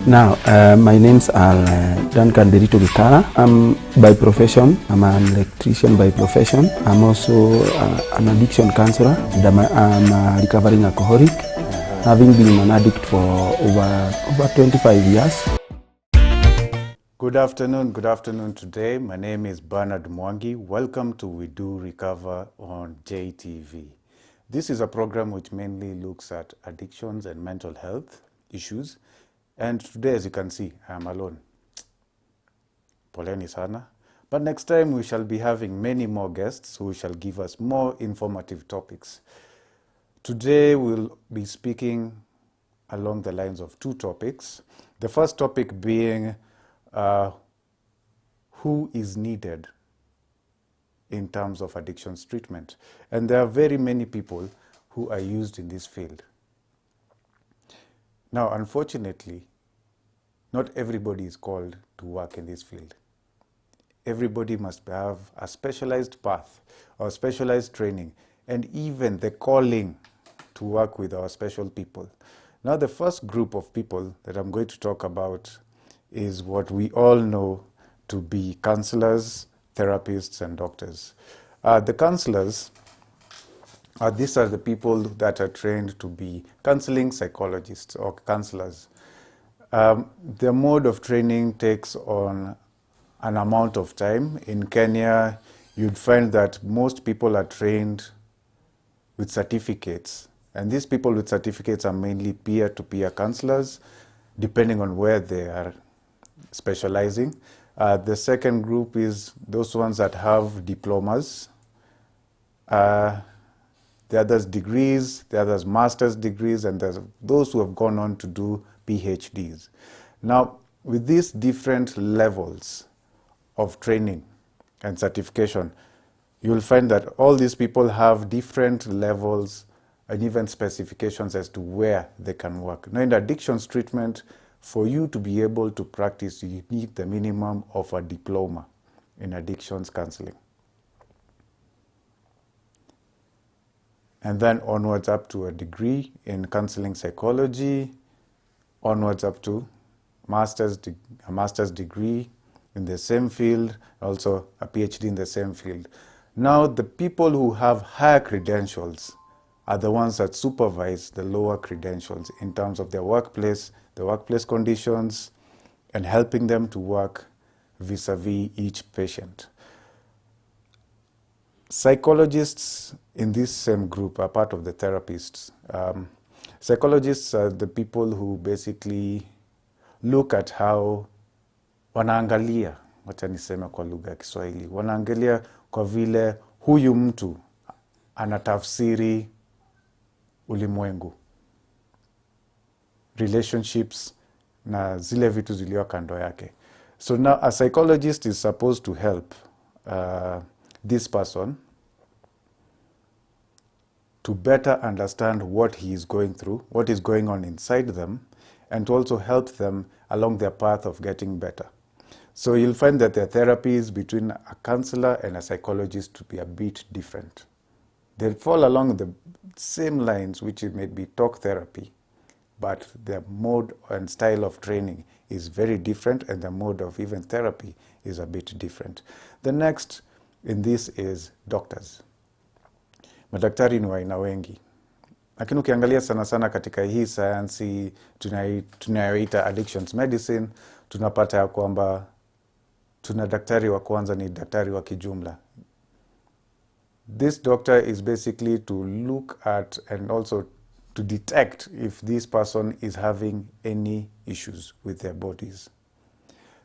Now, my name's Duncan Derito Gitara. I'm by profession, I'm an electrician by profession. I'm also an addiction counselor. I'm a recovering alcoholic, having been an addict for over 25 years. Good afternoon today. My name is Bernard Mwangi. Welcome to We Do Recover on JTV. This is a program which mainly looks at addictions and mental health issues. And today, as you can see, I'm alone. Poleni sana. But next time we shall be having many more guests who shall give us more informative topics. Today we'll be speaking along the lines of two topics. The first topic being who is needed in terms of addictions treatment. And there are very many people who are used in this field. Now, unfortunately, not everybody is called to work in this field. Everybody must have a specialized path or specialized training and even the calling to work with our special people. Now, the first group of people that I'm going to talk about is what we all know to be counselors, therapists, and doctors. The counselors, these are the people that are trained to be counseling psychologists or counselors. The mode of training takes on an amount of time. In Kenya, you'd find that most people are trained with certificates. And these people with certificates are mainly peer-to-peer counselors, depending on where they are specializing. The second group is those ones that have diplomas. The others degrees, the others master's degrees, and there's those who have gone on to do PhDs. Now, with these different levels of training and certification, you'll find that all these people have different levels and even specifications as to where they can work. Now, in addictions treatment, for you to be able to practice, you need the minimum of a diploma in addictions counseling. And then onwards up to a degree in counseling psychology, onwards up to a master's degree in the same field, also a PhD in the same field. Now, the people who have higher credentials are the ones that supervise the lower credentials in terms of their workplace, the workplace conditions, and helping them to work vis-a-vis each patient. Psychologists in this same group are part of the therapists. Psychologists are the people who basically look at how wanaangalia, wacha niseme kwa lugha ya Kiswahili, wanaangalia kwa vile huyu mtu anatafsiri ulimwengu, relationships na zile vitu zilio kando yake. So now a psychologist is supposed to help this person to better understand what he is going through, what is going on inside them, and to also help them along their path of getting better. So you'll find that the therapies between a counselor and a psychologist to be a bit different. They fall along the same lines, which may be talk therapy, but the mode and style of training is very different, and the mode of even therapy is a bit different. The next in this is doctors. Madaktari ni wa aina wengi. Lakini ukiangalia sana sana katika hii sayansi tunayoita addictions medicine, tunapata ya kwamba tuna daktari wa kwanza ni daktari wa kijumla. This doctor is basically to look at and also to detect if this person is having any issues with their bodies.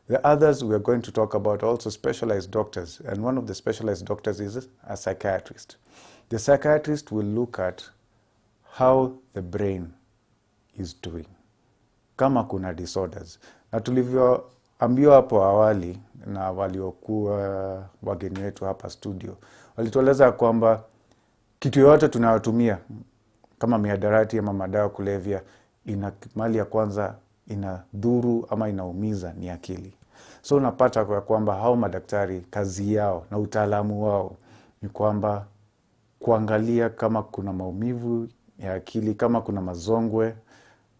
The others we are going to talk about also specialized doctors, and one of the specialized doctors is a psychiatrist. The psychiatrist will look at how the brain is doing, kama kuna disorders. Na tulivyoambiwa hapo awali na waliokuwa wageni wetu hapa studio, walitueleza kwamba kitu yote tunayotumia kama mihadarati ama madawa kulevya, ina mali ya kwanza inadhuru ama inaumiza ni akili. So unapata kwa kwamba hao madaktari kazi yao na utaalamu wao ni kwamba kuangalia kama kuna maumivu ya akili, kama kuna mazongwe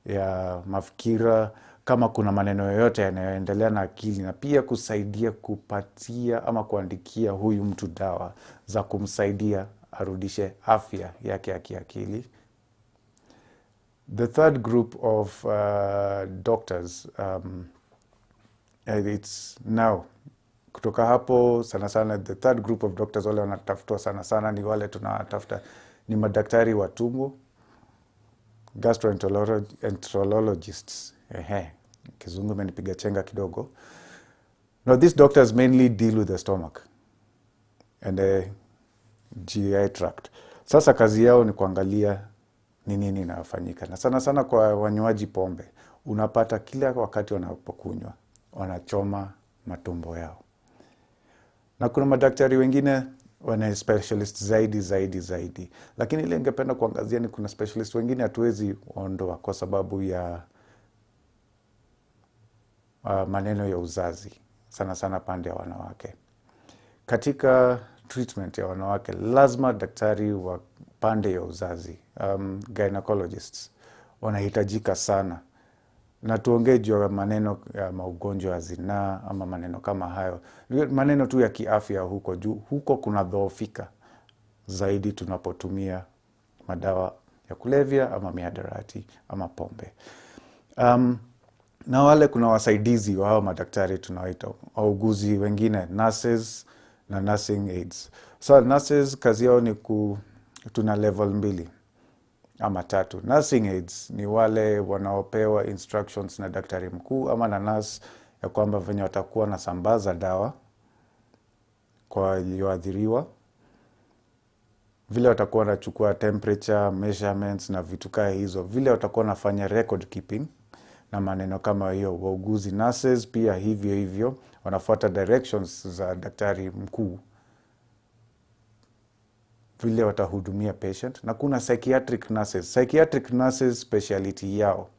ya mafikira, kama kuna maneno yoyote yanayoendelea na akili, na pia kusaidia kupatia ama kuandikia huyu mtu dawa za kumsaidia arudishe afya yake ya kiakili. The third group of doctors, it's now kutoka hapo sana sana, the third group of doctors wale wanatafutwa sana sana ni wale tunatafuta ni madaktari wa tumbo, gastroenterologists. Kizungu imenipiga chenga kidogo. Now these doctors mainly deal with the stomach and the GI tract. Sasa kazi yao ni kuangalia ni nini inafanyika, na sana sana kwa wanywaji pombe unapata kila wakati wanapokunywa wanachoma matumbo yao. Na kuna madaktari wengine wana specialist zaidi. Lakini ile ningependa kuangazia ni kuna specialist wengine hatuwezi ondoa kwa sababu ya maneno ya uzazi, sana sana pande ya wanawake. Katika treatment ya wanawake lazima daktari wa pande ya uzazi, gynecologists wanahitajika sana. Na tuongee juu ya maneno ya maugonjwa ya zinaa ama maneno kama hayo, maneno tu ya kiafya huko juu, huko kuna dhoofika zaidi tunapotumia madawa ya kulevya ama mihadarati ama pombe. Na wale kuna wasaidizi wa hao madaktari tunawaita wauguzi wengine, nurses na nursing aides. So nurses kazi yao ni tuna level 2 ama 3. Nursing aides ni wale wanaopewa instructions na daktari mkuu ama na nurse ya kwamba venye watakuwa na sambaza dawa kwa walioathiriwa, vile watakuwa wanachukua temperature measurements na vitu kama hizo, vile watakuwa wanafanya record keeping na maneno kama hiyo. Wauguzi nurses pia hivyo wanafuata directions za daktari mkuu vile watahudumia patient. Na kuna psychiatric nurses. Psychiatric nurses speciality yao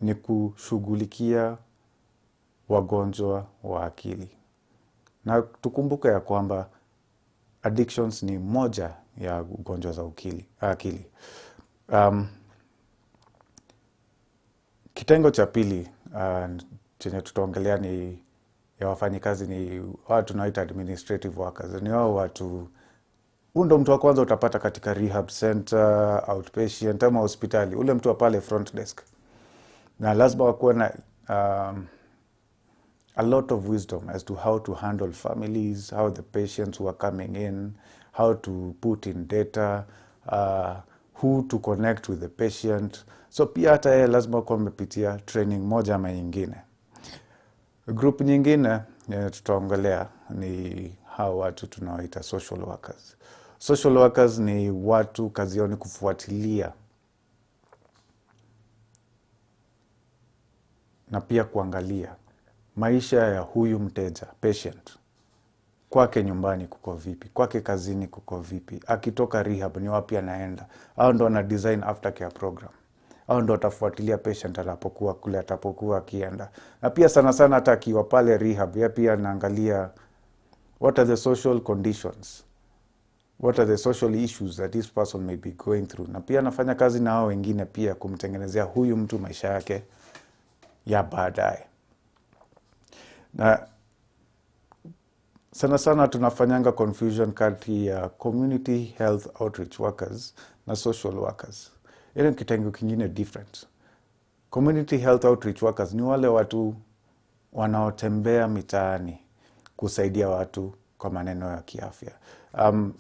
ni kushughulikia wagonjwa wa akili. Na tukumbuke ya kwamba addictions ni moja ya ugonjwa za akili. Kitengo cha pili chenye tutaongelea ni ya wafanyikazi ni watu tunaita administrative workers. Ni wao watu, ndo mtu wa kwanza utapata katika rehab center, outpatient ama hospitali, ule mtu wa pale front desk. Na lazima wakuwe na a lot of wisdom as to how to handle families, how the patients who are coming in, how to put in data, who to connect with the patient. So pia hata yeye lazima kuwa amepitia training moja ama nyingine. Group nyingine tutaongelea ni hao watu tunawaita social workers. Social workers ni watu kazi yao ni kufuatilia na pia kuangalia maisha ya huyu mteja, patient. Kwake nyumbani kuko vipi, kwake kazini kuko vipi, akitoka rehab ni wapi anaenda. Hao ndo wana design aftercare program. Hao ndo atafuatilia patient anapokuwa kule, atapokuwa akienda. Na pia sana sana hata akiwa pale rehab, ya pia anaangalia what are the social conditions, what are the social issues that this person may be going through. Na pia anafanya kazi na hao wengine pia kumtengenezea huyu mtu maisha yake ya baadaye. Na sana sana tunafanyanga confusion kati ya community health outreach workers na social workers. Ile kitengo kingine different. Community health outreach workers ni wale watu wanaotembea mitaani kusaidia watu kwa maneno ya kiafya. I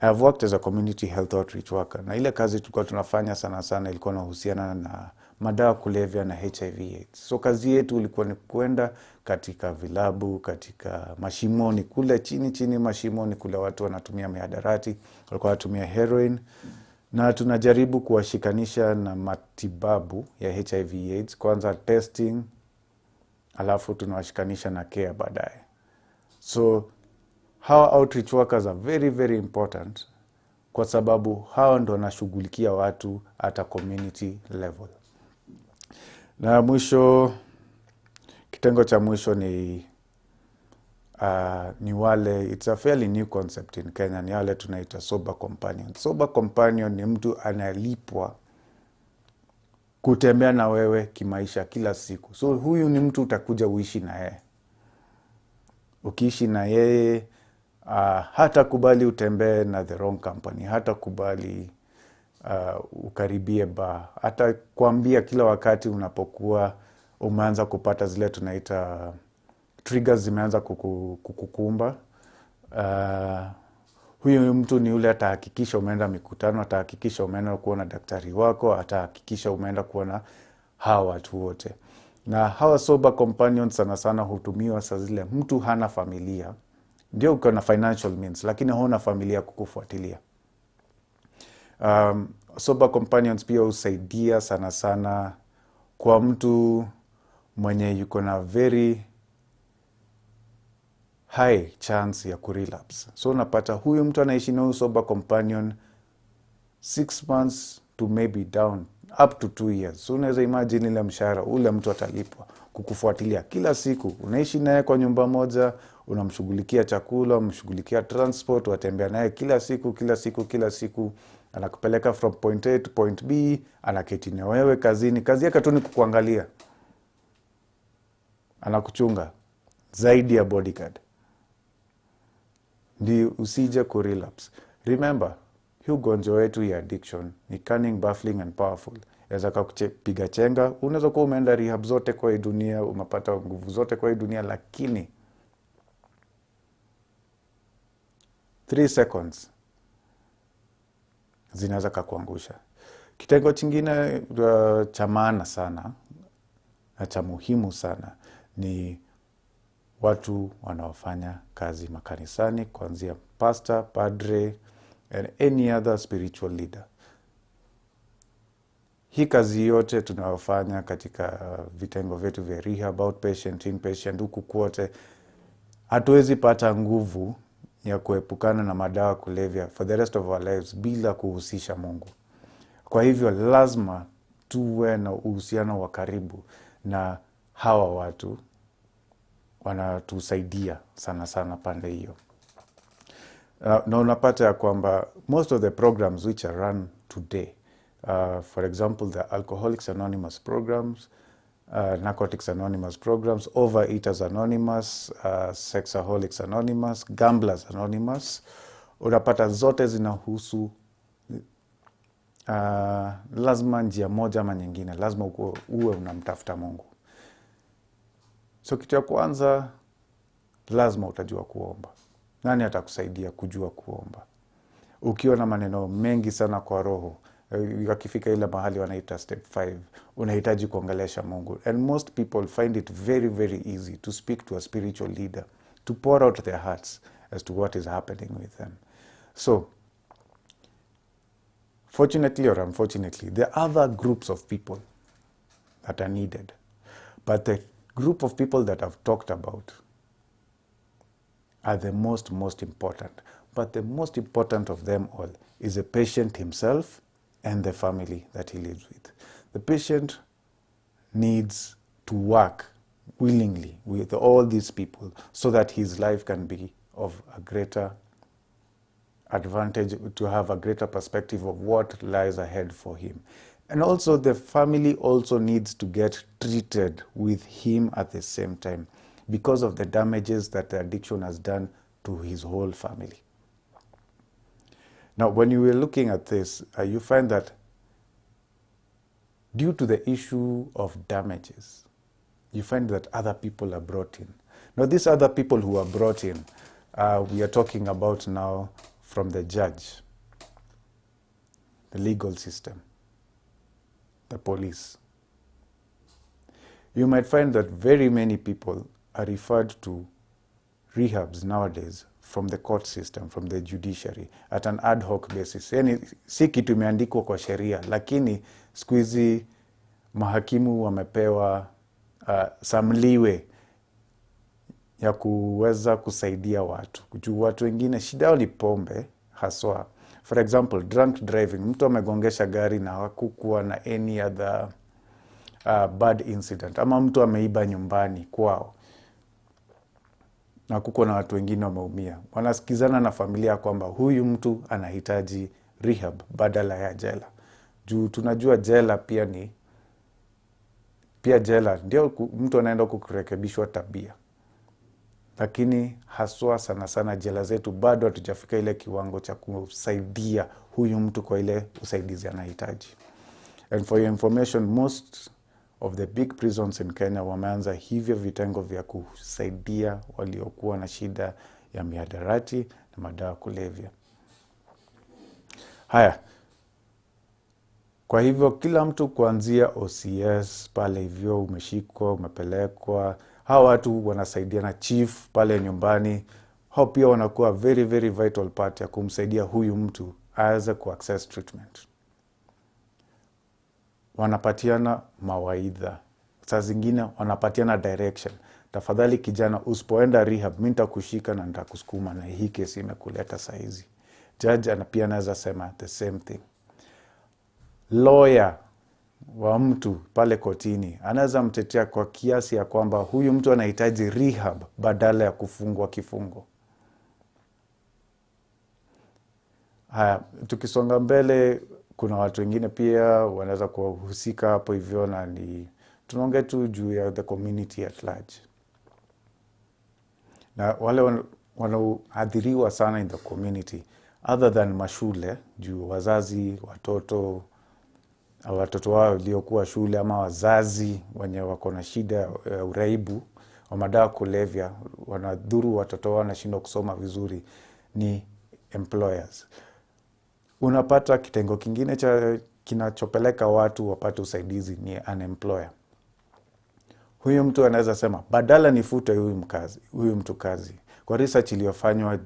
have worked as a community health outreach worker, na ile kazi tulikuwa tunafanya sana sana ilikuwa inahusiana na madawa kulevya na HIV/AIDS. So kazi yetu ilikuwa ni kwenda katika vilabu, katika mashimoni kule chini mashimoni kule watu wanatumia mihadarati, walikuwa wanatumia heroin, na tunajaribu kuwashikanisha na matibabu ya HIV/AIDS, kwanza testing, alafu tunawashikanisha na care baadaye. So hawa outreach workers are very very important kwa sababu hawa ndo wanashughulikia watu at a community level. Na mwisho, kitengo cha mwisho ni wale, it's a fairly new concept in Kenya, ni wale tunaita sober companion. Sober companion ni mtu analipwa kutembea na wewe kimaisha kila siku. So huyu ni mtu utakuja uishi na yeye. Ukiishi na yeye hata kubali utembee na the wrong company, hata kubali ukaribie bar, hata kuambia kila wakati unapokuwa umeanza kupata zile tunaita triggers zimeanza kukukumba. Huyu mtu ni yule atahakikisha umeenda mikutano, atahakikisha umeenda kuona daktari wako, atahakikisha umeenda kuona hawa watu wote. Na hawa sober companions sana sana hutumiwa saa zile mtu hana familia. Ndio uko na financial means, lakini huna familia kukufuatilia. Sober companions pia husaidia sana sana kwa mtu mwenye yuko na very high chance ya kurelapse. So unapata huyu mtu anaishi na huyu sober companion 6 months to maybe down up to 2 years. So unaweza imagine ile mshahara ule mtu atalipwa kukufuatilia kila siku. Unaishi naye kwa nyumba moja, unamshughulikia chakula, unamshughulikia transport, watembea naye kila siku, anakupeleka from point A to point B, anaketi na wewe kazini. Kazi yake tu ni kukuangalia. Anakuchunga zaidi ya bodyguard. Ndio usije kurelapse. Remember, hii ugonjwa wetu ya addiction ni cunning, baffling and powerful. Yaweza kupiga chenga, unaweza kuwa umeenda rehab zote kwa hii dunia, umepata nguvu zote kwa hii dunia, lakini 3 seconds zinaweza kukuangusha. Kitengo chingine cha maana sana na cha muhimu sana ni watu wanaofanya kazi makanisani, kuanzia pastor, padre and any other spiritual leader. Hii kazi yote tunayofanya katika vitengo vyetu vya rehab, outpatient, inpatient, huku kwote, hatuwezi pata nguvu ya kuepukana na madawa kulevya for the rest of our lives bila kuhusisha Mungu. Kwa hivyo lazima tuwe na uhusiano wa karibu na hawa watu wanatusaidia sana sana pande hiyo. Na unapata ya kwamba most of the programs which are run today, for example, the Alcoholics Anonymous programs, Narcotics Anonymous programs, Overeaters Anonymous, Sexaholics Anonymous, Gamblers Anonymous, unapata zote zinahusu lazima njia moja ama nyingine, lazima uwe unamtafuta Mungu. So kitu ya kwanza, lazima utajua kuomba. Nani atakusaidia kujua kuomba? Ukiwa na maneno mengi sana kwa roho, yakifika ile mahali wanaita step 5, unahitaji kuongelesha Mungu. And most people find it very, very easy to speak to a spiritual leader, to pour out their hearts as to what is happening with them. So, fortunately or unfortunately, there are other groups of people that are needed. But the group of people that I've talked about are the most important. But the most important of them all is the patient himself and the family that he lives with. The patient needs to work willingly with all these people so that his life can be of a greater advantage, to have a greater perspective of what lies ahead for him. And also the family also needs to get treated with him at the same time because of the damages that the addiction has done to his whole family. Now, when you were looking at this, you find that due to the issue of damages, you find that other people are brought in. Now, these other people who are brought in, we are talking about now from the judge, the legal system, the police. You might find that very many people are referred to rehabs nowadays from the court system, from the judiciary, at an ad hoc basis. Yani, si kitu imeandikwa kwa sheria, lakini siku hizi mahakimu wamepewa samliwe ya kuweza kusaidia watu. Kujua watu wengine, shida yao ni pombe, haswa. For example, drunk driving. Mtu amegongesha gari na hakukuwa na any other bad incident. Ama mtu ameiba nyumbani kwao na kuko na watu wengine wameumia. Wanasikizana na familia kwamba huyu mtu anahitaji rehab badala ya jela. Juu tunajua jela pia ni Pia jela ndio mtu anaenda kurekebishwa tabia, lakini haswa sana sana jela zetu bado hatujafika ile kiwango cha kusaidia huyu mtu kwa ile usaidizi anahitaji. And for your information, most of the big prisons in Kenya wameanza hivyo vitengo vya kusaidia waliokuwa na shida ya mihadarati na madawa kulevya. Haya, kwa hivyo kila mtu kuanzia OCS pale hivyo umeshikwa, umepelekwa, hawa watu wanasaidia na chief pale nyumbani. Hao pia wanakuwa very very vital part ya kumsaidia huyu mtu aweze ku-access treatment. Wanapatiana mawaidha, saa zingine wanapatiana direction. Tafadhali kijana, usipoenda rehab, mimi nitakushika na nitakusukuma na hii kesi imekuleta saa hizi. Judge pia anaweza sema the same thing. Lawyer wa mtu pale kotini anaweza mtetea kwa kiasi ya kwamba huyu mtu anahitaji rehab badala ya kufungwa kifungo. Haya, tukisonga mbele, kuna watu wengine pia wanaweza kuhusika hapo hivyo, na ni tunaongea tu juu ya the community at large. Na wale wanaoathiriwa sana in the community other than mashule, juu wazazi, watoto wao waliokuwa shule, ama wazazi wenye wako na shida ya uraibu wa madawa kulevya wanadhuru watoto wao wanashindwa kusoma vizuri, ni employers. Unapata kitengo kingine kinachopeleka watu wapate usaidizi ni an employer. Huyu mtu anaweza sema badala nifute huyu mtu kazi. Kwa research iliyofanywa,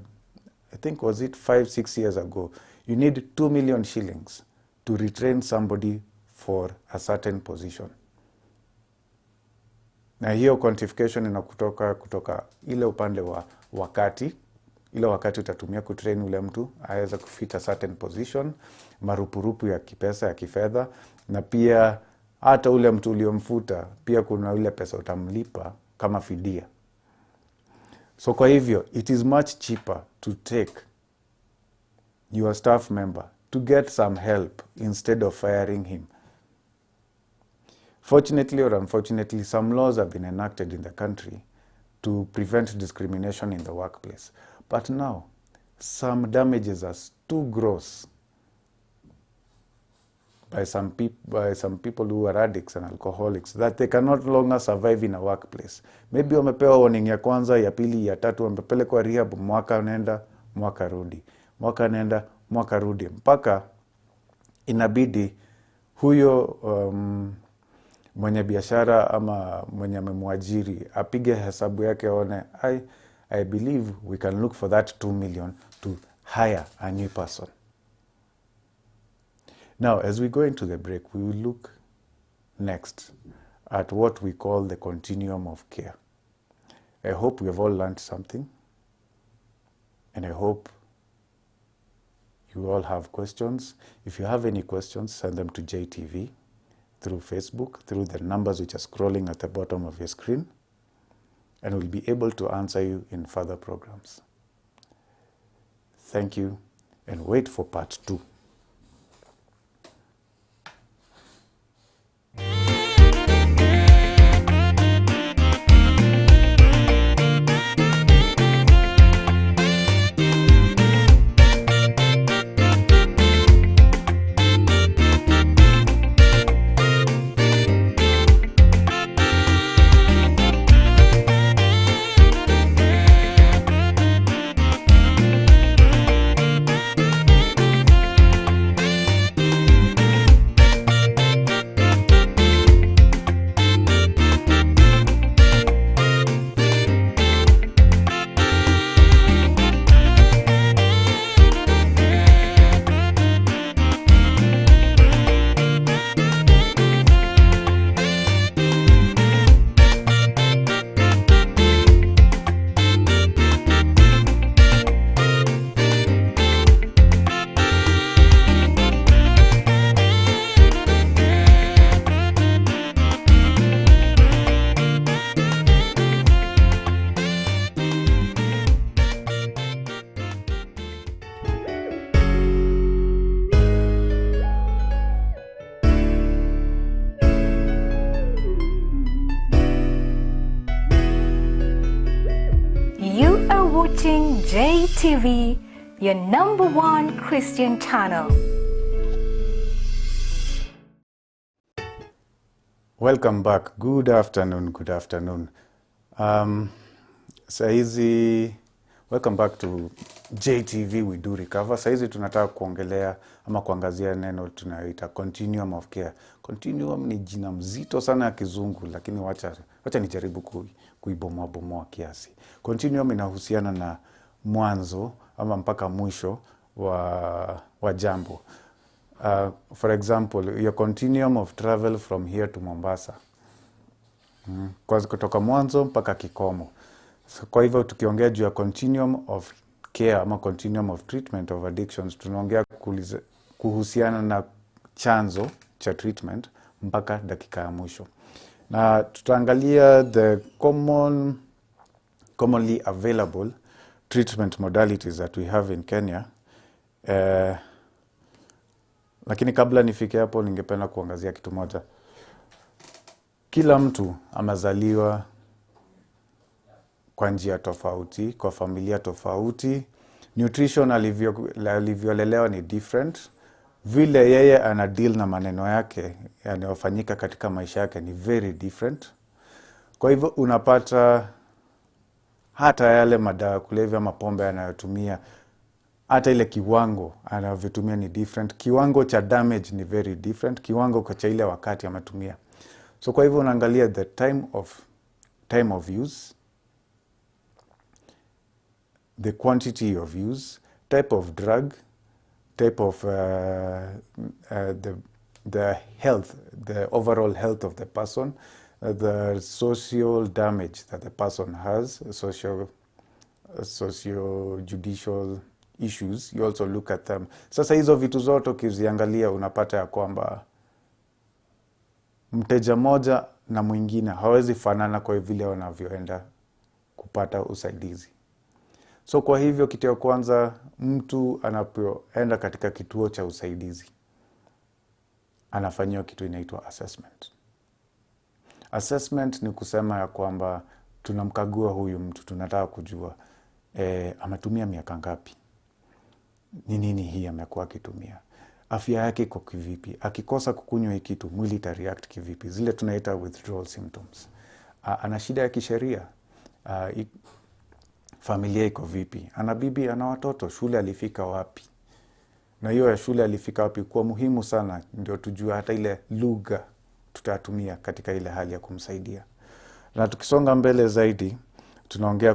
I think was it 5-6 years ago, you need 2 million shillings to retrain somebody for a certain position. Na hiyo quantification kutoka ile upande wa wakati, ile wakati utatumia kutrain ule mtu aweza kufita certain position, marupurupu ya kipesa ya kifedha, na pia hata ule mtu uliomfuta pia kuna ile pesa utamlipa kama fidia. So kwa hivyo it is much cheaper to take your staff member to get some help instead of firing him. Fortunately or unfortunately, some laws have been enacted in the country to prevent discrimination in the workplace. But now, some damages are too gross by some people who are addicts and alcoholics that they cannot longer survive in a workplace. Maybe wamepewa warning ya kwanza, ya pili, ya tatu, wamepelekwa rehab, mwaka nenda, mwaka rudi. Mwaka nenda, mwaka rudi. Mpaka inabidi huyo mwenye biashara ama mwenye amemwajiri apige hesabu yake aone, I believe we can look for that 2 million to hire a new person. Now, as we go into the break, we will look next at what we call the continuum of care. I hope we have all learned something, and I hope you all have questions. If you have any questions, send them to JTV through Facebook, through the numbers which are scrolling at the bottom of your screen, and we'll be able to answer you in further programs. Thank you, and wait for part 2. watching JTV, your #1 Christian channel. Welcome back. Good afternoon. Good afternoon. Saizi, welcome back to JTV We Do Recover. Saizi tunataka kuongelea ama kuangazia neno tunayoita continuum of care. Continuum ni jina mzito sana ya kizungu, lakini wacha nijaribu kuibomoa kiasi. Continuum inahusiana na mwanzo ama mpaka mwisho wa jambo. For example, your continuum of travel from here to Mombasa. Kwa kutoka mwanzo mpaka kikomo. So, kwa hivyo tukiongea juu ya continuum of care ama continuum of treatment of addictions, tunaongea kuhusiana na chanzo cha treatment mpaka dakika ya mwisho. Na tutaangalia the commonly available treatment modalities that we have in Kenya. Lakini kabla nifike hapo, ningependa kuangazia kitu moja. Kila mtu amezaliwa kwa njia tofauti, kwa familia tofauti. Nutrition alivyolelewa ni different. Vile yeye ana deal na maneno yake yanayofanyika katika maisha yake ni very different. Kwa hivyo unapata hata yale madawa kulevya ama pombe anayotumia, hata ile kiwango anavyotumia ni different. Kiwango cha damage ni very different. Kiwango cha ile wakati ametumia. So kwa hivyo unaangalia the time of use, the quantity of use, type of drug, type of the health, the overall health of the person, the social damage that the person has, socio-judicial issues, you also look at them. Sasa hizo vitu zote ukiziangalia unapata ya kwamba mteja moja na mwingine hawezi fanana kwa vile wanavyoenda kupata usaidizi. So kwa hivyo kitu ya kwanza, mtu anapoenda katika kituo cha usaidizi, anafanyiwa kitu inaitwa assessment. Assessment ni kusema ya kwamba tunamkagua huyu mtu, tunataka kujua ametumia miaka ngapi, ni nini hii amekuwa akitumia, afya yake iko kivipi, akikosa kukunywa hii kitu mwili itareact kivipi, zile tunaita withdrawal symptoms. Ana shida ya kisheria, familia iko vipi, ana bibi, ana watoto, shule alifika wapi. Na hiyo ya shule alifika wapi kwa muhimu sana, ndio tujue hata ile lugha tutatumia katika ile hali ya kumsaidia. Na tukisonga mbele zaidi, tunaongea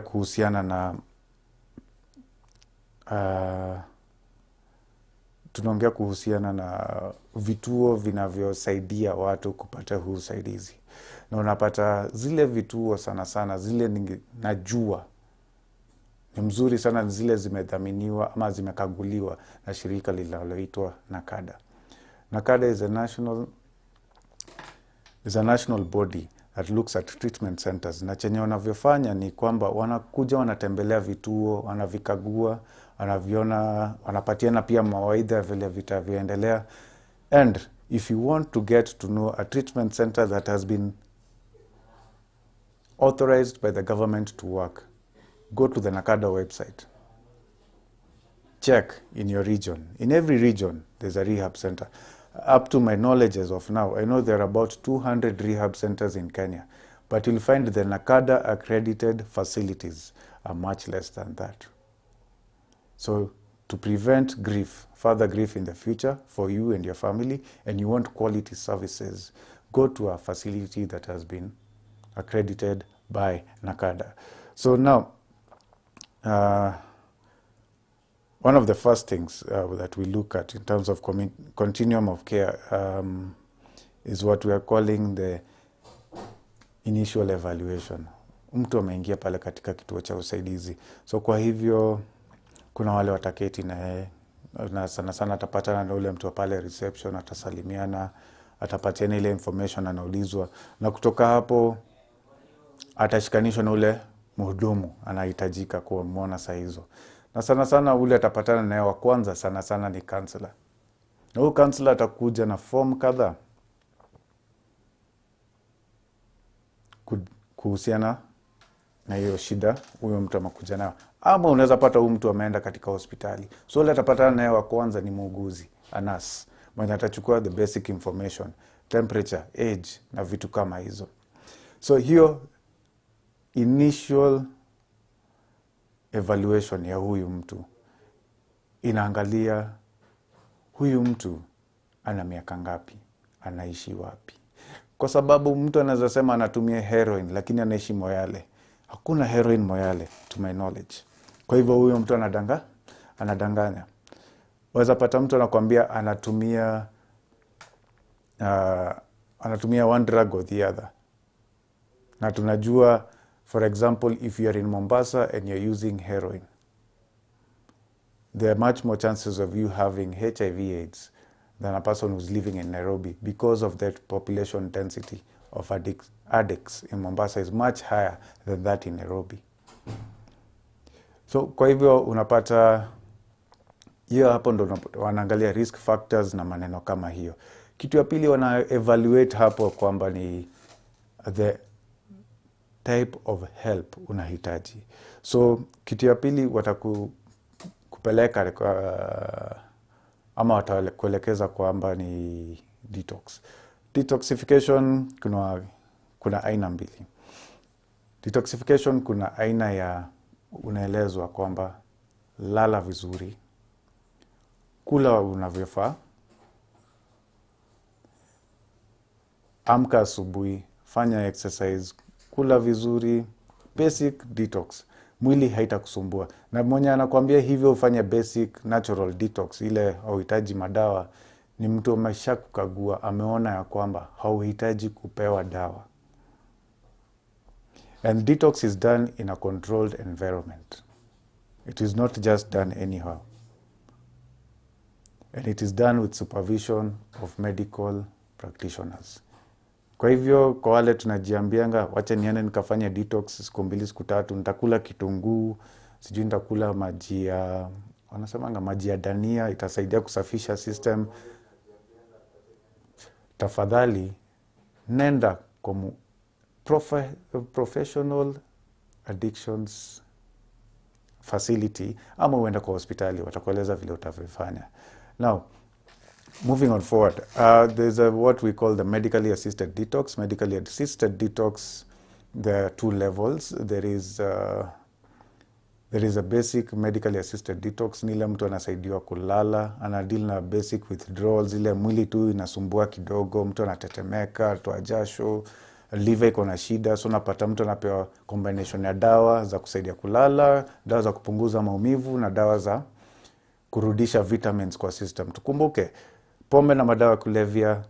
kuhusiana na vituo vinavyosaidia watu kupata huu usaidizi. Na unapata zile vituo sana zile najua ni mzuri sana, zile zimedhaminiwa ama zimekaguliwa na shirika linaloitwa NACADA. NACADA is a national body that looks at treatment centers. Na chenye wanavyofanya ni kwamba wanakuja, wanatembelea vituo, wanavikagua, wanaviona, wanapatiana pia mawaidha vile vitavyoendelea. And if you want to get to know a treatment center that has been authorized by the government to work, go to the NACADA website. Check in your region. In every region, there's a rehab center. Up to my knowledge as of now, I know there are about 200 rehab centers in Kenya. But you'll find the NACADA accredited facilities are much less than that. So to prevent further grief in the future for you and your family, and you want quality services, go to a facility that has been accredited by NACADA. So now, one of the first things that we look at in terms of continuum of care is what we are calling the initial evaluation. Mtu ameingia pale katika kituo cha usaidizi. So kwa hivyo kuna wale wataketi na sana atapatana na ule mtu pale reception, atasalimiana, atapatiana ile information anaulizwa, na kutoka hapo atashikanishwa na ule mhudumu anahitajika kumwona saa hizo. Na sana ule atapatana naye wa kwanza sana ni counselor. Na huyo counselor atakuja na form kadhaa kuhusiana na hiyo shida huyo mtu amekuja nayo. Ama unaweza pata huyu mtu ameenda katika hospitali, so ule atapatana naye wa kwanza ni muuguzi, a nurse, mwenye atachukua the basic information, temperature, age na vitu kama hizo. So hiyo initial evaluation ya huyu mtu inaangalia huyu mtu ana miaka ngapi, anaishi wapi. Kwa sababu mtu anaweza sema anatumia heroin lakini anaishi Moyale. Hakuna heroin Moyale to my knowledge. Kwa hivyo huyo mtu anadanganya. Waweza pata mtu anakuambia anatumia one drug or the other. Na tunajua, for example, if you are in Mombasa and you're using heroin, there are much more chances of you having HIV/AIDS than a person who's living in Nairobi, because of that population density of addicts in Mombasa is much higher than that in Nairobi. So kwa hivyo unapata hiyo, hapo ndo wanaangalia risk factors na maneno kama hiyo. Kitu ya pili wana evaluate hapo kwamba ni the type of help unahitaji. So kitu ya pili watakupeleka ama watakuelekeza kwamba ni detox. Detoxification kuna aina mbili. Detoxification kuna aina ya unaelezwa kwamba lala vizuri, kula unavyofaa, amka asubuhi, fanya exercise, kula vizuri, basic detox. Mwili haitakusumbua. Na mwenye anakuambia hivyo ufanye basic natural detox, ile hauhitaji madawa, ni mtu amesha kukagua, ameona ya kwamba hauhitaji kupewa dawa. And detox is done in a controlled environment. It is not just done anyhow. And it is done with supervision of medical practitioners. Kwa hivyo kwa wale tunajiambianga wacha niende nikafanya detox siku 2 siku 3, nitakula kitunguu, sijui nitakula maji ya wanasemanga maji ya dania, itasaidia kusafisha system. Tafadhali nenda kwa professional addictions facility ama uende kwa hospitali, watakueleza vile utavyofanya. Now, moving on forward, there's what we call the medically assisted detox. Medically assisted detox, there are 2 levels. There is a basic medically assisted detox. Ni ile mtu anasaidiwa kulala, anadeal na basic withdrawals, ile mwili tu inasumbua kidogo, mtu anatetemeka, toa jasho, liver iko na shida, so unapata mtu anapewa combination ya dawa za kusaidia kulala, dawa za kupunguza maumivu na dawa za kurudisha vitamins kwa system. Tukumbuke, pombe na madawa kulevya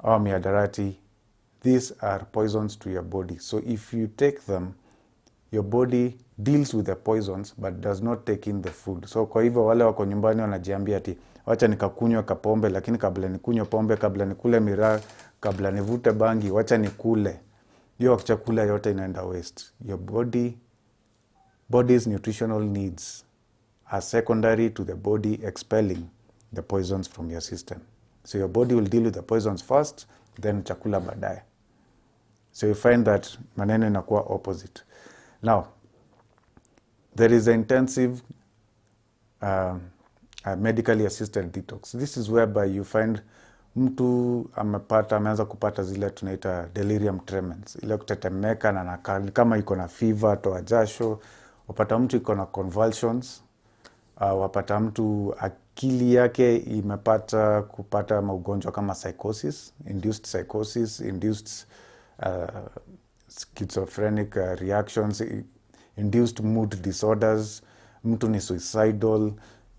au mihadarati, these are poisons to your body. So if you take them, your body deals with the poisons but does not take in the food. So kwa hivyo wale wako nyumbani wanajiambia ati wacha nikakunywa kapombe, lakini kabla nikunywe pombe, kabla nikule miraa, kabla nivute bangi, wacha nikule. Hiyo chakula yote inaenda waste. Your body's nutritional needs are secondary to the body expelling the poisons from your system. So your body will deal with the poisons first, then chakula baadaye. So you find that maneno inakuwa opposite. Now, there is an intensive medically assisted detox. This is whereby you find mtu ameanza kupata zile tunaita delirium tremens, ile kutetemeka na kama iko na fever, toa jasho, wapata mtu iko na convulsions, wapata mtu akili yake imepata kupata maugonjwa kama psychosis, induced schizophrenic reactions, induced mood disorders, mtu ni suicidal.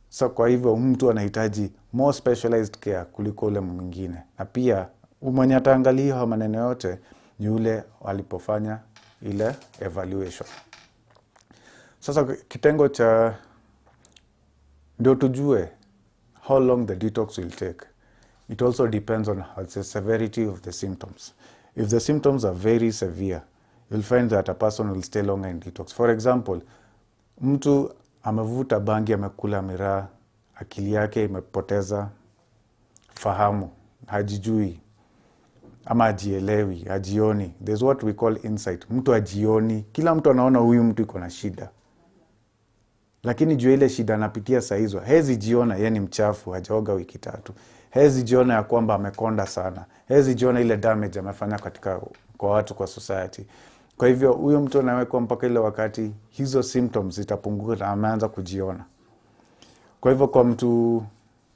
So kwa hivyo mtu anahitaji more specialized care kuliko ule mwingine. Na pia mwenye ataangalia maneno yote ni ule walipofanya ile evaluation. Sasa kitengo cha ndio tujue how long the detox will take. It also depends on the severity of the symptoms. If the symptoms are very severe, you'll find that a person will stay longer in detox. For example, mtu amevuta bangi, amekula miraa, akili yake imepoteza fahamu, hajijui, ama ajielewi, ajioni. There's what we call insight. Mtu ajioni, kila mtu anaona huyu mtu iko na shida, lakini juu ile shida anapitia saa hizo, hezi jiona yeye ni mchafu, hajaoga wiki 3. Hezi jiona ya kwamba amekonda sana. Hezi jiona ile damage amefanya kwa watu, kwa society. Kwa hivyo huyo mtu anawekwa mpaka ile wakati hizo symptoms zitapunguka na ameanza kujiona. Kwa hivyo kwa mtu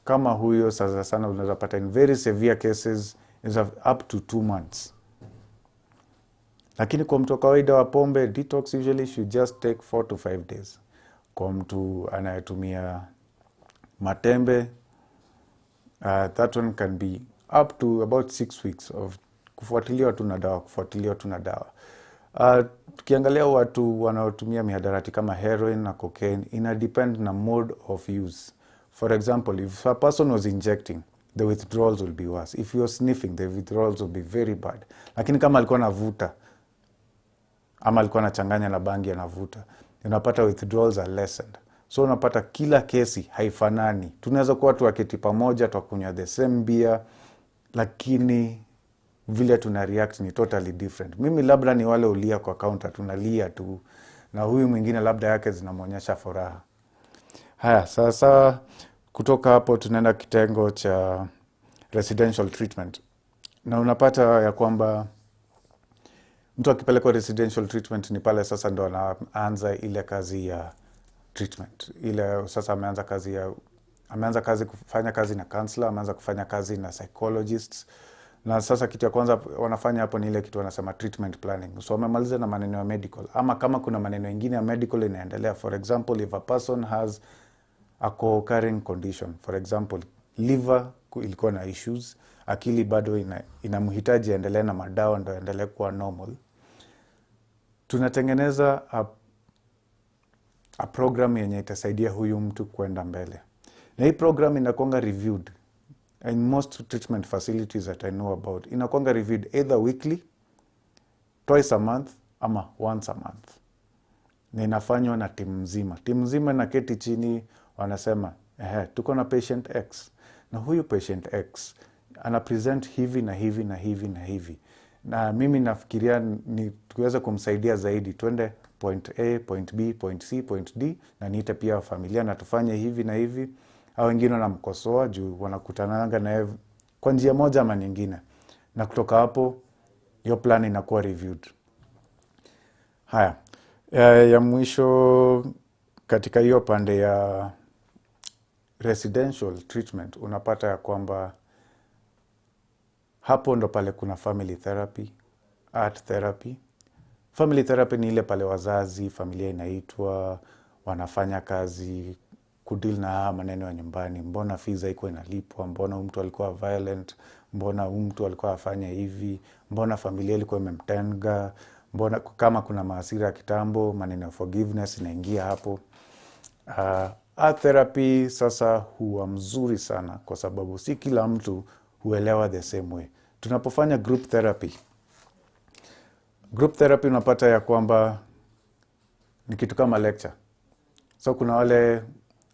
kama huyo sana unaweza pata in very severe cases is up to 2 months. Lakini kwa mtu wa kawaida wa pombe, detox usually should just take 4 to 5 days. Kwa mtu anayetumia matembe, that one can be up to about 6 weeks of kufuatiliwa tu na dawa. Tukiangalia watu wanaotumia mihadarati kama heroin na cocaine, ina depend na mode of use. For example, if a person was injecting, the withdrawals will be worse. If you're sniffing, the withdrawals will be very bad. Lakini kama alikuwa anavuta ama alikuwa anachanganya na bangi anavuta, unapata withdrawals are lessened. So unapata kila kesi haifanani. Tunaweza kuwa tuwaketi pamoja, tuwakunywa the same beer, lakini vile tuna react ni totally different. Mimi labda ni wale ulia kwa counter, tunalia tu, na huyu mwingine labda yake zinamwonyesha furaha. Haya, sasa kutoka hapo tunaenda kitengo cha residential treatment. Na unapata ya kwamba mtu akipelekwa residential treatment ni pale sasa ndo anaanza ile kazi ya treatment. Ile sasa ameanza kufanya kazi na counselor, ameanza kufanya kazi na psychologists. Na sasa kitu ya kwanza wanafanya hapo ni ile kitu wanasema treatment planning. So wamemaliza na maneno ya medical. Ama kama kuna maneno mengine ya medical inaendelea. For example, if a person has a co-occurring condition. For example, liver ilikuwa na issues, akili bado inamhitaji aendelee na madawa ndio aendelee kuwa normal. Tunatengeneza a program yenye itasaidia huyu mtu kwenda mbele. Na hii program inakuanga reviewed. In most treatment facilities that I know about, inakuanga reviewed either weekly, twice a month, ama once a month. Na inafanywa na timu mzima. Timu mzima inaketi chini, wanasema, tuko na patient X. Na huyu patient X ana present hivi na hivi na hivi na hivi. Na mimi nafikiria ni tuweze kumsaidia zaidi. Twende point A, point B, point C, point D. Na niite pia familia na tufanye hivi na hivi. Au wengine wanamkosoa juu wanakutananga na kwa njia moja ama nyingine. Na kutoka hapo, hiyo plan inakuwa reviewed. Haya, ya mwisho katika hiyo pande ya residential treatment, unapata ya kwamba hapo ndo pale kuna family therapy, art therapy. Family therapy ni ile pale wazazi, familia inaitwa, wanafanya kazi kudeal na maneno ya nyumbani. Mbona fees haikuwa inalipwa? Mbona mtu alikuwa violent? Mbona mtu alikuwa afanya hivi? Mbona familia ilikuwa imemtenga? Mbona kama kuna mahasira ya kitambo, maneno ya forgiveness inaingia hapo. Art therapy sasa huwa mzuri sana kwa sababu si kila mtu huelewa the same way. Tunapofanya group therapy unapata ya kwamba ni kitu kama lecture. So kuna wale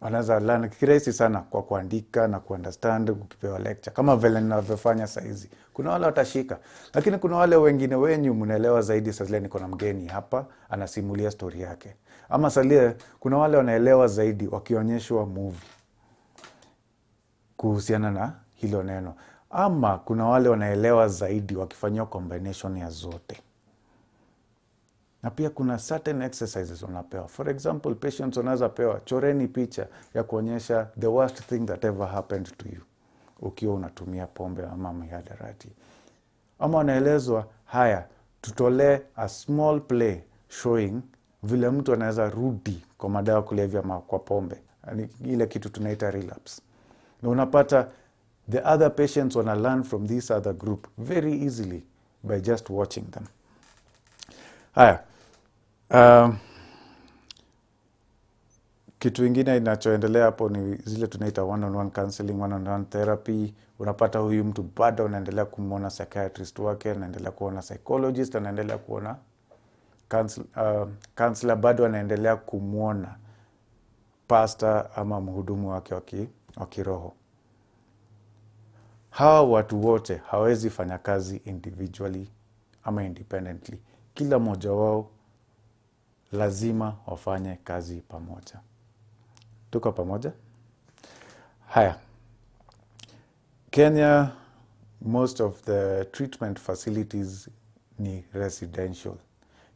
wanaweza learn kirahisi sana kwa kuandika na kuunderstand ukipewa lecture. Kama vile ninavyofanya saizi. Kuna wale watashika. Lakini kuna wale wengine wenyu mnaelewa zaidi sasa leo niko na mgeni hapa anasimulia story yake. Ama salia kuna wale wanaelewa zaidi wakionyeshwa movie kuhusiana na hilo neno. Ama kuna wale wanaelewa zaidi wakifanywa combination ya zote. Na pia kuna certain exercises wanapewa. For example, patients wanaweza pewa choreni picha ya kuonyesha the worst thing that ever happened to you ukiwa unatumia pombe ama mihadarati. Ama wanaelezwa haya, tutolee a small play showing vile mtu anaweza rudi kwa madawa kulevya ama kwa pombe. Ile kitu tunaita relapse. Na unapata the other patients wana learn from this other group very easily by just watching them. Haya, kitu ingine inachoendelea hapo ni zile tunaita one-on-one counseling, one-on-one therapy. Unapata huyu mtu bado anaendelea kumwona psychiatrist wake, anaendelea kuona psychologist, anaendelea kuona counselor, bado anaendelea kumwona pastor ama mhudumu wake wa kiroho. Hawa watu wote hawezi fanya kazi individually ama independently. Kila mmoja wao lazima wafanye kazi pamoja. Tuko pamoja? Haya. Kenya, most of the treatment facilities ni residential.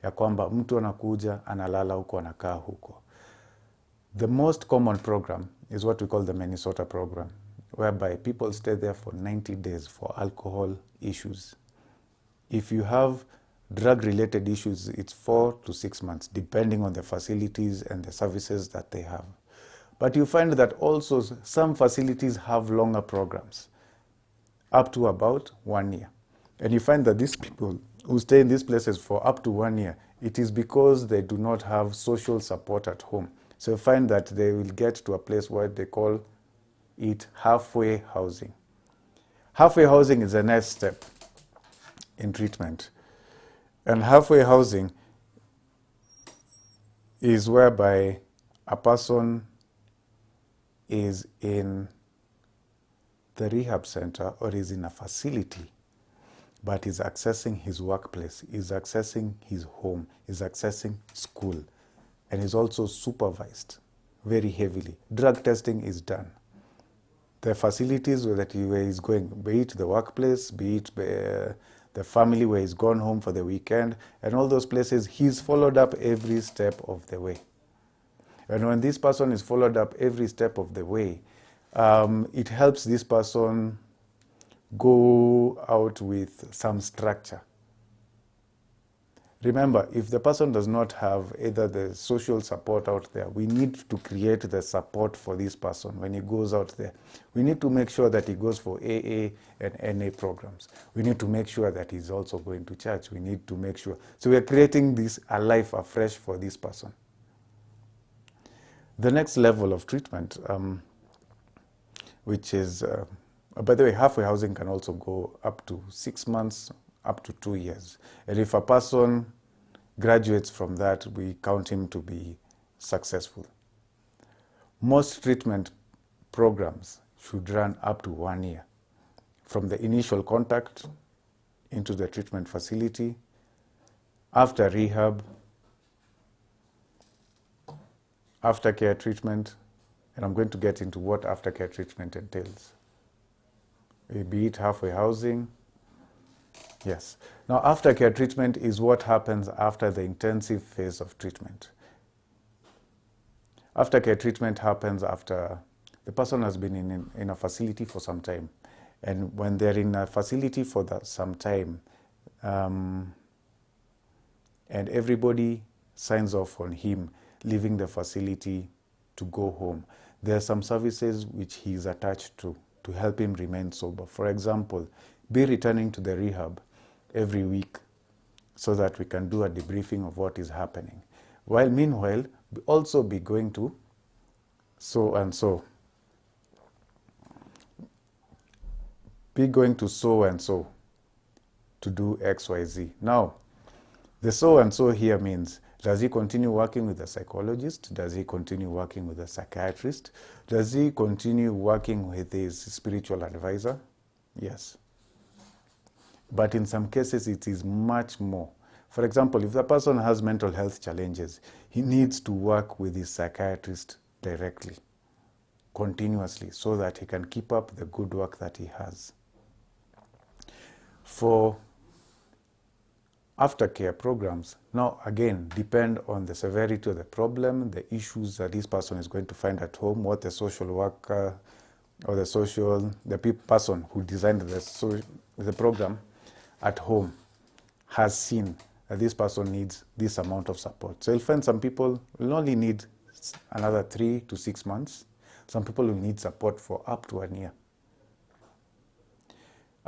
Ya kwamba mtu anakuja, analala huko, anakaa huko. The most common program is what we call the Minnesota program, whereby people stay there for 90 days for alcohol issues. If you have drug-related issues, it's 4 to 6 months, depending on the facilities and the services that they have. But you find that also some facilities have longer programs, up to about 1 year. And you find that these people who stay in these places for up to 1 year, it is because they do not have social support at home. So you find that they will get to a place where they call it halfway housing. Halfway housing is the next step in treatment. And halfway housing is whereby a person is in the rehab center or is in a facility, but is accessing his workplace, is accessing his home, is accessing school, and is also supervised very heavily. Drug testing is done. The facilities where he's going, be it the workplace, be it the family where he's gone home for the weekend, and all those places, he's followed up every step of the way. And when this person is followed up every step of the way, it helps this person go out with some structure. Remember, if the person does not have either the social support out there, we need to create the support for this person when he goes out there. We need to make sure that he goes for AA and NA programs. We need to make sure that he's also going to church. We need to make sure. So we're creating this a life afresh for this person. The next level of treatment, which is, by the way, halfway housing can also go up to 6 months, up to 2 years. And if a person graduates from that, we count him to be successful. Most treatment programs should run up to 1 year, from the initial contact into the treatment facility, after rehab, aftercare treatment, and I'm going to get into what aftercare treatment entails. Be it halfway housing. Yes. Now, aftercare treatment is what happens after the intensive phase of treatment. Aftercare treatment happens after the person has been in a facility for some time. And when they're in a facility for some time, and everybody signs off on him leaving the facility to go home, there are some services which he is attached to help him remain sober. For example, be returning to the rehab every week so that we can do a debriefing of what is happening. While meanwhile, also be going to so and so. Be going to so and so to do XYZ. Now, the so and so here means, does he continue working with a psychologist? Does he continue working with a psychiatrist? Does he continue working with his spiritual advisor? Yes. But in some cases, it is much more. For example, if the person has mental health challenges, he needs to work with his psychiatrist directly, continuously, so that he can keep up the good work that he has. For aftercare programs, now again, depend on the severity of the problem, the issues that this person is going to find at home, what the social worker or the person who designed the program at home has seen that this person needs this amount of support. So you'll find some people will only need another 3 to 6 months. Some people will need support for up to 1 year.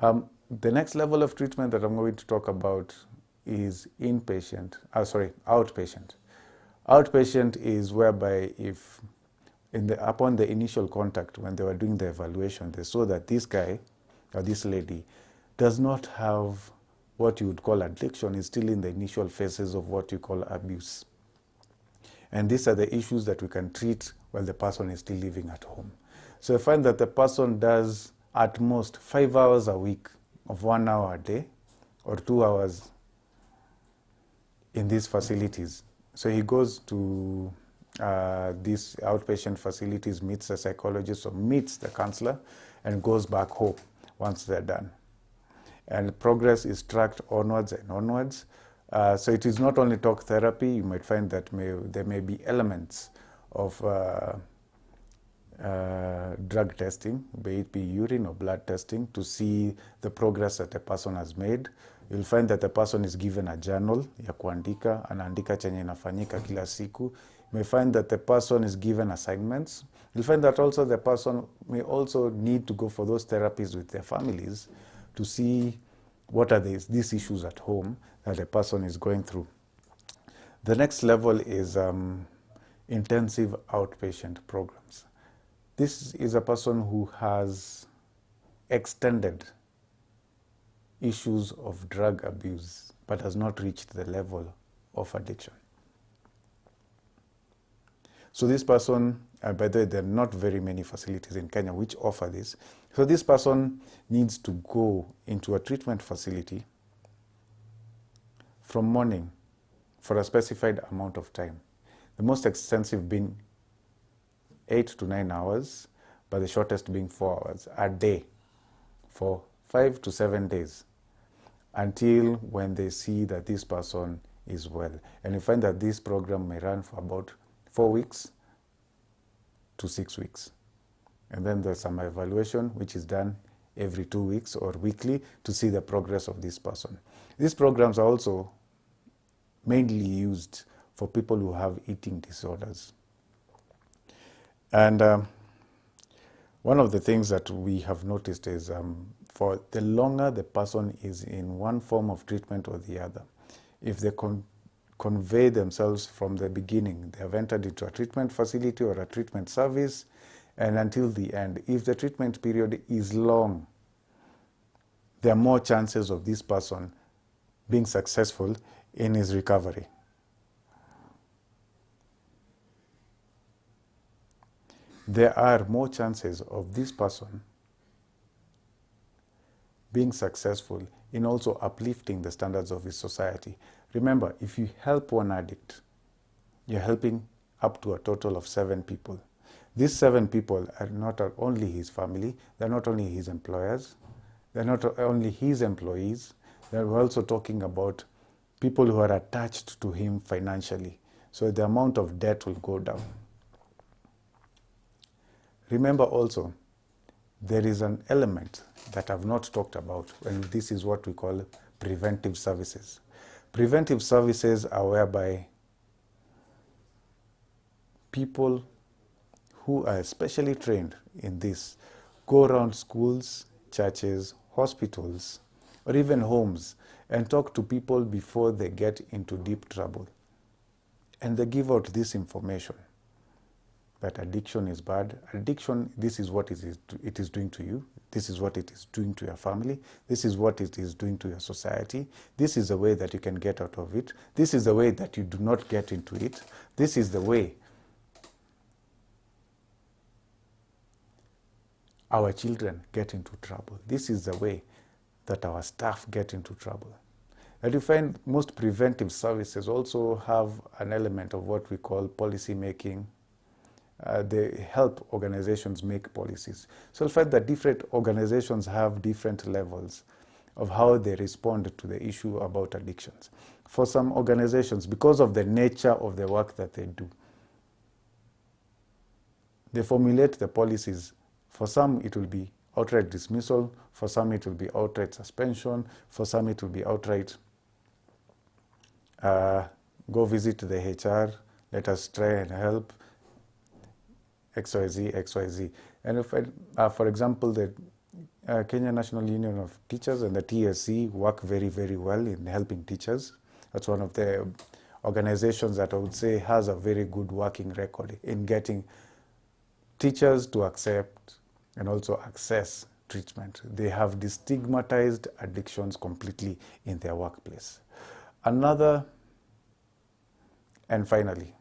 The next level of treatment that I'm going to talk about is outpatient. Outpatient is whereby if upon the initial contact, when they were doing the evaluation, they saw that this guy or this lady does not have what you would call addiction, is still in the initial phases of what you call abuse. And these are the issues that we can treat while the person is still living at home. So I find that the person does at most 5 hours a week of 1 hour a day or 2 hours in these facilities. So he goes to these outpatient facilities, meets the psychologist or meets the counselor, and goes back home once they're done. And progress is tracked onwards and onwards. So it is not only talk therapy. You might find that there may be elements of drug testing, be it be urine or blood testing, to see the progress that a person has made. You'll find that the person is given a journal ya kuandika, anaandika chenye inafanyika kila siku. You may find that the person is given assignments. You'll find that also the person may also need to go for those therapies with their families to see what are these issues at home that a person is going through. The next level is intensive outpatient programs. This is a person who has extended issues of drug abuse but has not reached the level of addiction. So this person, by the way, there are not very many facilities in Kenya which offer this. So this person needs to go into a treatment facility from morning for a specified amount of time. The most extensive being 8 to 9 hours, but the shortest being 4 hours a day for 5 to 7 days, until when they see that this person is well. And you find that this program may run for about 4 weeks to 6 weeks. And then there's some evaluation which is done every 2 weeks or weekly to see the progress of this person. These programs are also mainly used for people who have eating disorders. And one of the things that we have noticed is for the longer the person is in one form of treatment or the other, if they convey themselves from the beginning, they have entered into a treatment facility or a treatment service, and until the end, if the treatment period is long, there are more chances of this person being successful in his recovery. There are more chances of this person being successful in also uplifting the standards of his society. Remember, if you help one addict, you're helping up to a total of 7 people. These 7 people are not only his family, they're not only his employers, they're not only his employees, they're also talking about people who are attached to him financially. So the amount of debt will go down. Remember also, there is an element that I've not talked about, and this is what we call preventive services. Preventive services are whereby people who are especially trained in this go around schools, churches, hospitals, or even homes and talk to people before they get into deep trouble. And they give out this information that addiction is bad. Addiction, this is what it is doing to you. This is what it is doing to your family. This is what it is doing to your society. This is the way that you can get out of it. This is the way that you do not get into it. This is the way our children get into trouble. This is the way that our staff get into trouble. And you find most preventive services also have an element of what we call policy making. They help organizations make policies. So you'll find that different organizations have different levels of how they respond to the issue about addictions. For some organizations, because of the nature of the work that they do, they formulate the policies. For some, it will be outright dismissal. For some, it will be outright suspension. For some, it will be outright go visit the HR, let us try and help, XYZ, XYZ. And if for example, the Kenya National Union of Teachers and the TSC work very, very well in helping teachers. That's one of the organizations that I would say has a very good working record in getting teachers to accept and also access treatment. They have destigmatized addictions completely in their workplace. Another, and finally,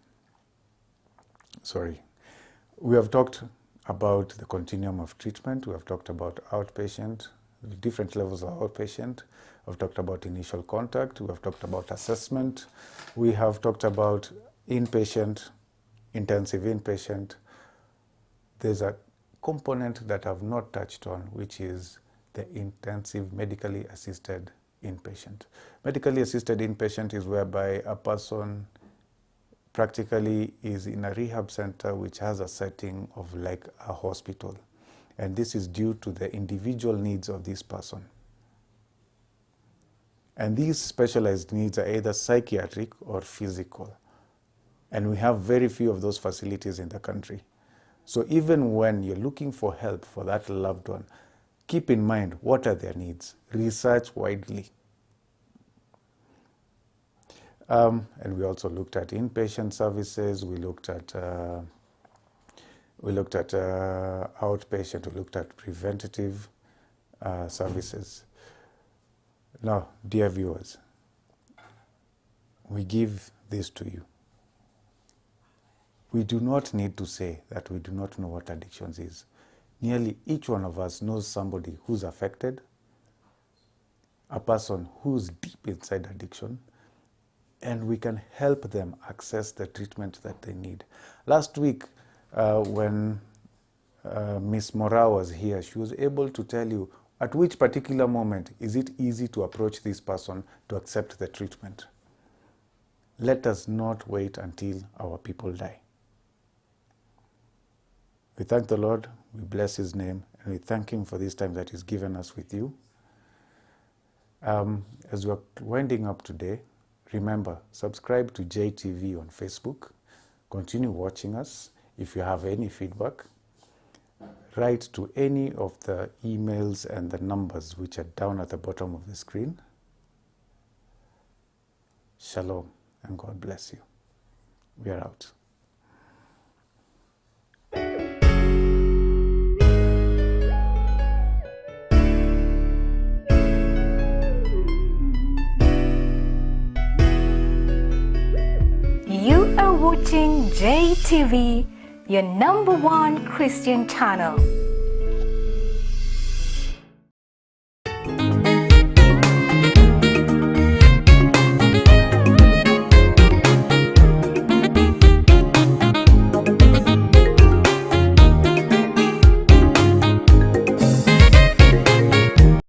we have talked about the continuum of treatment. We have talked about outpatient, the different levels of outpatient. We've talked about initial contact. We have talked about assessment. We have talked about inpatient, intensive inpatient. There's a component that I've not touched on, which is the intensive medically assisted inpatient. Medically assisted inpatient is whereby a person practically is in a rehab center which has a setting of like a hospital. And this is due to the individual needs of this person. And these specialized needs are either psychiatric or physical. And we have very few of those facilities in the country. So even when you're looking for help for that loved one, keep in mind what are their needs. Research widely. And we also looked at inpatient services. We looked at outpatient. We looked at preventative services. Now, dear viewers, we give this to you. We do not need to say that we do not know what addictions is. Nearly each one of us knows somebody who's affected, a person who's deep inside addiction, and we can help them access the treatment that they need. Last week, when Miss Mora was here, she was able to tell you at which particular moment is it easy to approach this person to accept the treatment. Let us not wait until our people die. We thank the Lord, we bless His name, and we thank Him for this time that He's given us with you. As we're winding up today, remember, subscribe to JTV on Facebook. Continue watching us. If you have any feedback, write to any of the emails and the numbers which are down at the bottom of the screen. Shalom, and God bless you. We are out. You are watching JTV, your #1 Christian channel.